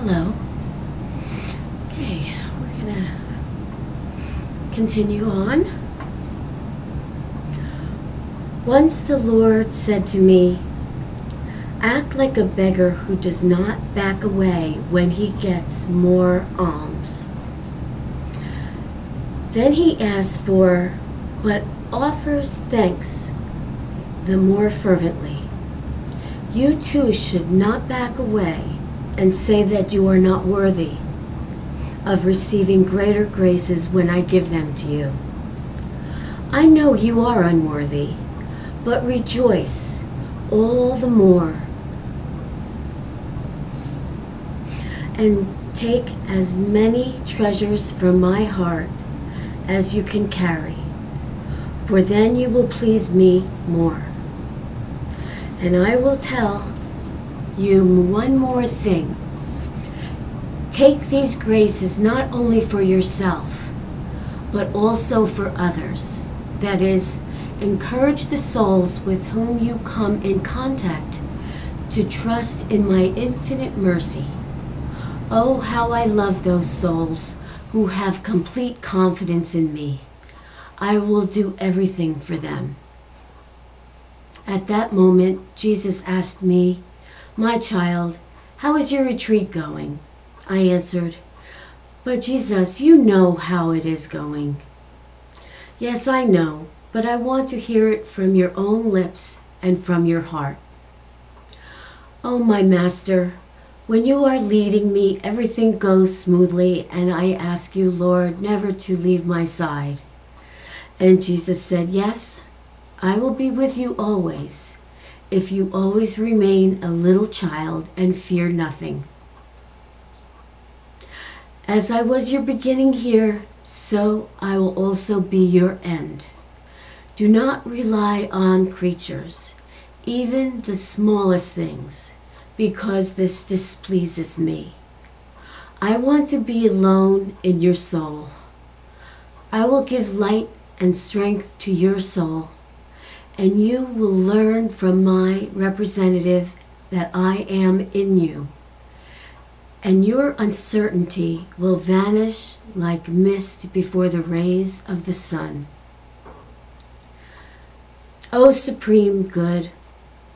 Hello. Okay, we're gonna continue on. Once the Lord said to me, "Act like a beggar who does not back away when he gets more alms." Then he asks for, but offers thanks the more fervently. You too should not back away and say that you are not worthy of receiving greater graces when I give them to you. I know you are unworthy, but rejoice all the more and take as many treasures from my heart as you can carry, for then you will please me more. And I will tell you one more thing. Take these graces not only for yourself, but also for others. That is, encourage the souls with whom you come in contact to trust in my infinite mercy. Oh, how I love those souls who have complete confidence in me. I will do everything for them. At that moment, Jesus asked me, "My child, how is your retreat going?" I answered, "But Jesus, you know how it is going." "Yes, I know, but I want to hear it from your own lips and from your heart." "Oh, my Master, when you are leading me, everything goes smoothly, and I ask you, Lord, never to leave my side." And Jesus said, "Yes, I will be with you always, if you always remain a little child and fear nothing. As I was your beginning here, so I will also be your end. Do not rely on creatures, even the smallest things, because this displeases me. I want to be alone in your soul. I will give light and strength to your soul, and you will learn from my representative that I am in you, and your uncertainty will vanish like mist before the rays of the sun. O Supreme Good,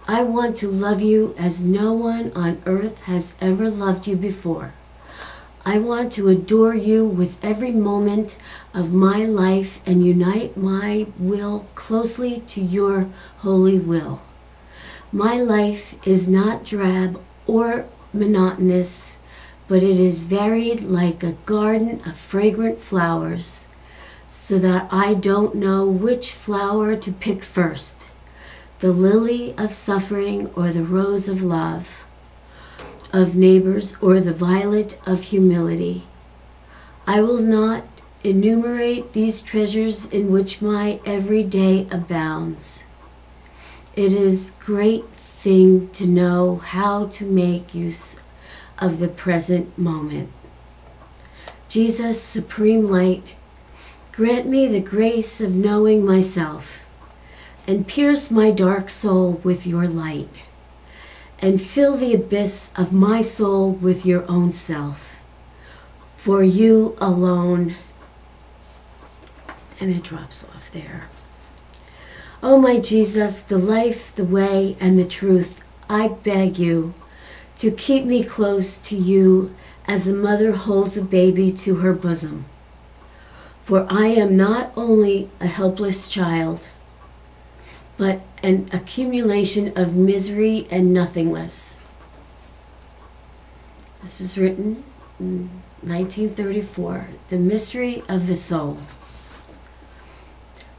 I want to love you as no one on earth has ever loved you before. I want to adore you with every moment of my life and unite my will closely to your holy will. My life is not drab or monotonous, but it is varied like a garden of fragrant flowers, so that I don't know which flower to pick first, the lily of suffering or the rose of love, of neighbors, or the violet of humility. I will not enumerate these treasures in which my every day abounds. It is a great thing to know how to make use of the present moment. Jesus, Supreme Light, grant me the grace of knowing myself, and pierce my dark soul with your light, and fill the abyss of my soul with your own self. For you alone. And it drops off there. Oh, my Jesus, the life, the way, and the truth, I beg you to keep me close to you as a mother holds a baby to her bosom. For I am not only a helpless child, but an accumulation of misery and nothingness. This is written in 1934, The Mystery of the Soul.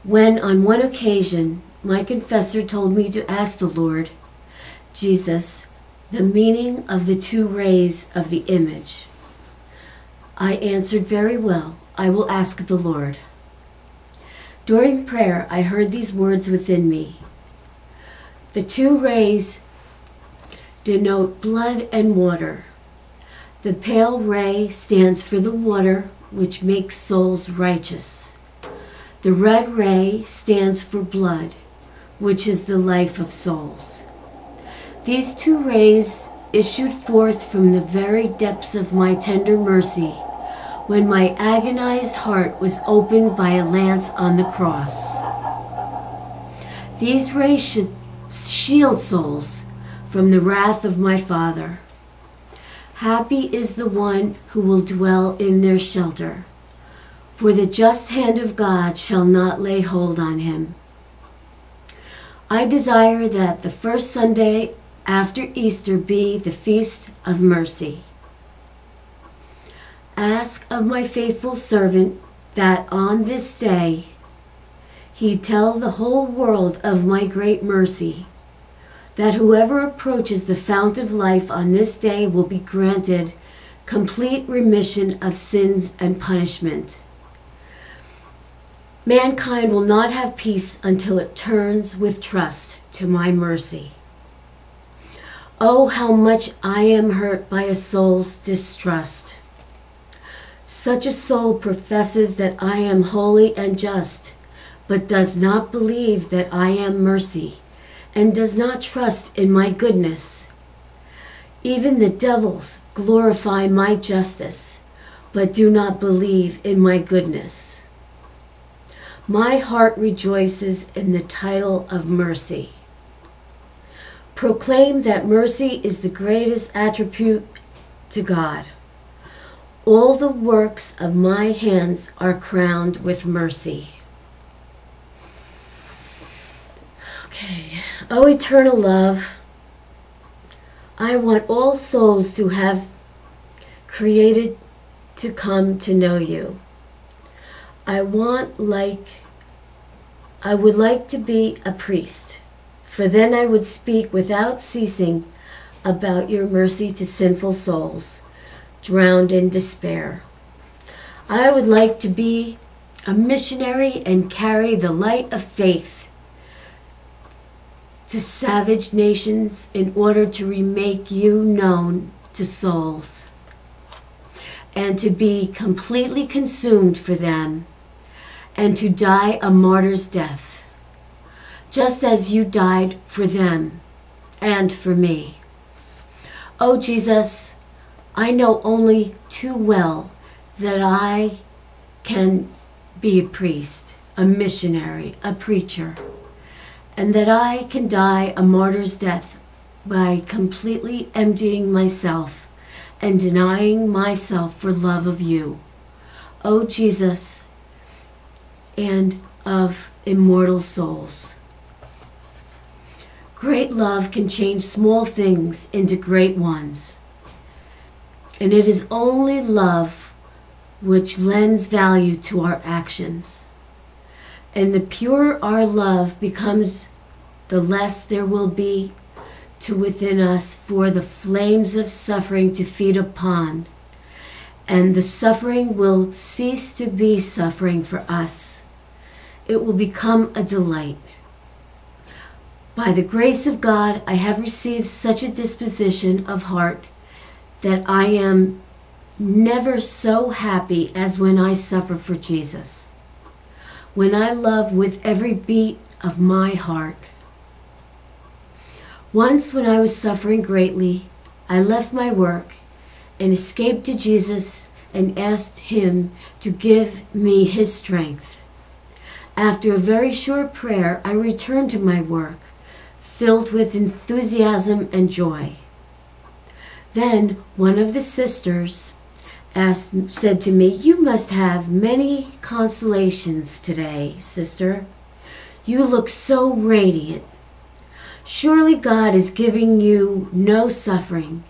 When on one occasion my confessor told me to ask the Lord Jesus the meaning of the two rays of the image, I answered, "Very well, I will ask the Lord." During prayer, I heard these words within me. The two rays denote blood and water. The pale ray stands for the water, which makes souls righteous. The red ray stands for blood, which is the life of souls. These two rays issued forth from the very depths of my tender mercy, when my agonized heart was opened by a lance on the cross. These rays should shield souls from the wrath of my Father. Happy is the one who will dwell in their shelter, for the just hand of God shall not lay hold on him. I desire that the first Sunday after Easter be the Feast of Mercy. Ask of my faithful servant that on this day he tell the whole world of my great mercy, that whoever approaches the fount of life on this day will be granted complete remission of sins and punishment. Mankind will not have peace until it turns with trust to my mercy. Oh, how much I am hurt by a soul's distrust. Such a soul professes that I am holy and just, but does not believe that I am mercy, and does not trust in my goodness. Even the devils glorify my justice, but do not believe in my goodness. My heart rejoices in the title of mercy. Proclaim that mercy is the greatest attribute to God. All the works of my hands are crowned with mercy. Okay. O eternal love, I want all souls to have created to come to know you. I would like to be a priest, for then I would speak without ceasing about your mercy to sinful souls, drowned in despair. I would like to be a missionary and carry the light of faith to savage nations in order to remake you known to souls, and to be completely consumed for them, and to die a martyr's death, just as you died for them and for me. Oh Jesus, I know only too well that I can be a priest, a missionary, a preacher, and that I can die a martyr's death by completely emptying myself and denying myself for love of you, O Jesus, and of immortal souls. Great love can change small things into great ones, and it is only love which lends value to our actions. And the purer our love becomes, the less there will be to within us for the flames of suffering to feed upon, and the suffering will cease to be suffering for us. It will become a delight. By the grace of God, I have received such a disposition of heart that I am never so happy as when I suffer for Jesus, when I love with every beat of my heart. Once when I was suffering greatly, I left my work and escaped to Jesus and asked him to give me his strength. After a very short prayer, I returned to my work, filled with enthusiasm and joy. Then one of the sisters said to me, "You must have many consolations today, sister. You look so radiant. Surely God is giving you no suffering,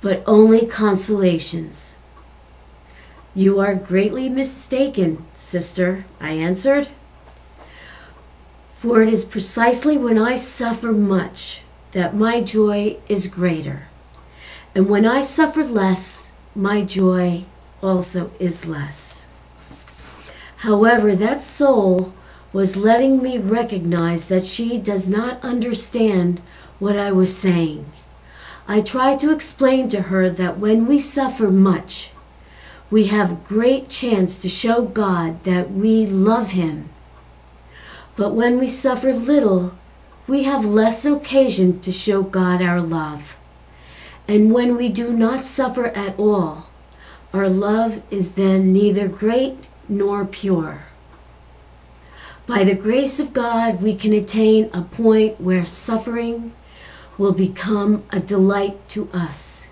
but only consolations." "You are greatly mistaken, sister," I answered. "For it is precisely when I suffer much that my joy is greater. And when I suffer less, my joy also is less." However, that soul was letting me recognize that she does not understand what I was saying. I tried to explain to her that when we suffer much, we have great chance to show God that we love him. But when we suffer little, we have less occasion to show God our love. And when we do not suffer at all, our love is then neither great nor pure. By the grace of God, we can attain a point where suffering will become a delight to us.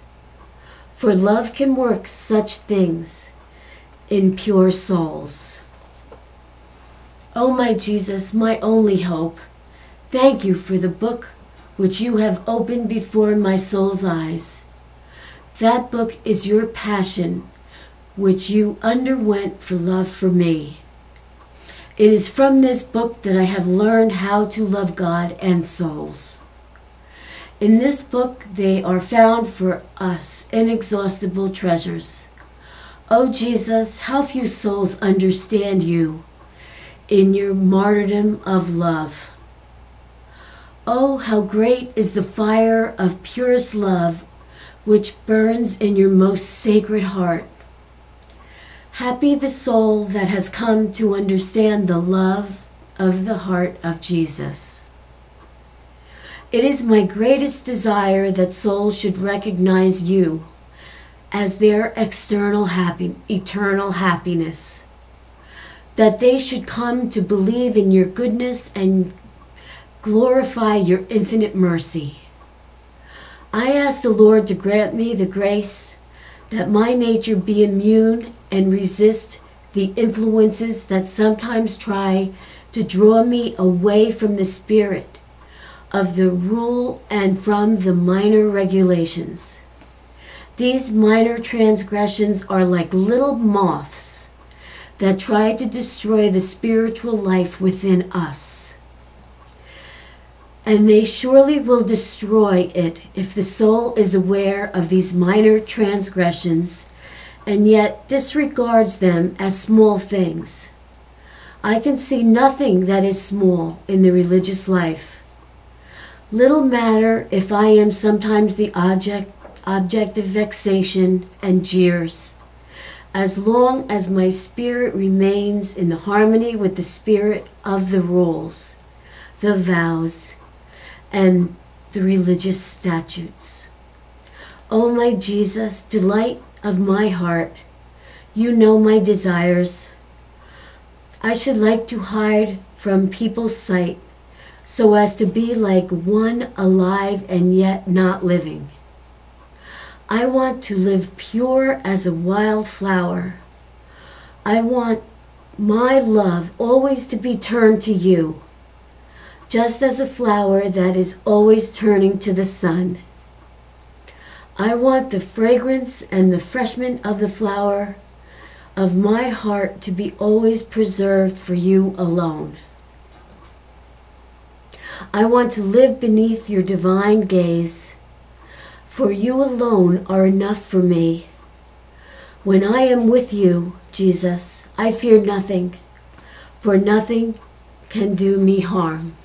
For love can work such things in pure souls. Oh, my Jesus, my only hope, thank you for the book which you have opened before my soul's eyes. That book is your passion, which you underwent for love for me. It is from this book that I have learned how to love God and souls. In this book they are found for us inexhaustible treasures. Oh Jesus, how few souls understand you in your martyrdom of love. Oh, how great is the fire of purest love which burns in your most sacred heart. Happy the soul that has come to understand the love of the heart of Jesus. It is my greatest desire that souls should recognize you as their eternal happiness, that they should come to believe in your goodness and glorify your infinite mercy. I ask the Lord to grant me the grace that my nature be immune and resist the influences that sometimes try to draw me away from the spirit of the rule and from the minor regulations. These minor transgressions are like little moths that try to destroy the spiritual life within us. And they surely will destroy it if the soul is aware of these minor transgressions and yet disregards them as small things. I can see nothing that is small in the religious life. Little matter if I am sometimes the object of vexation and jeers, as long as my spirit remains in the harmony with the spirit of the rules, the vows, and the religious statutes. O my Jesus, delight of my heart, you know my desires. I should like to hide from people's sight so as to be like one alive and yet not living. I want to live pure as a wild flower. I want my love always to be turned to you, just as a flower that is always turning to the sun. I want the fragrance and the freshness of the flower of my heart to be always preserved for you alone. I want to live beneath your divine gaze, for you alone are enough for me. When I am with you, Jesus, I fear nothing, for nothing can do me harm.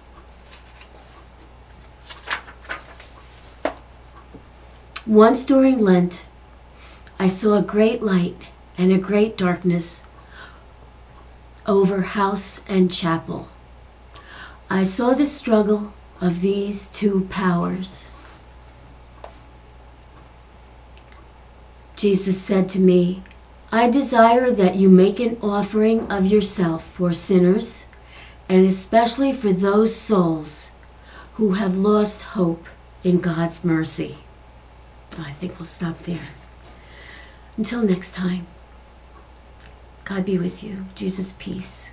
Once during Lent, I saw a great light and a great darkness over house and chapel. I saw the struggle of these two powers. Jesus said to me, I desire that you make an offering of yourself for sinners, and especially for those souls who have lost hope in God's mercy. I think we'll stop there. Until next time, God be with you. Jesus, peace.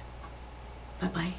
Bye-bye.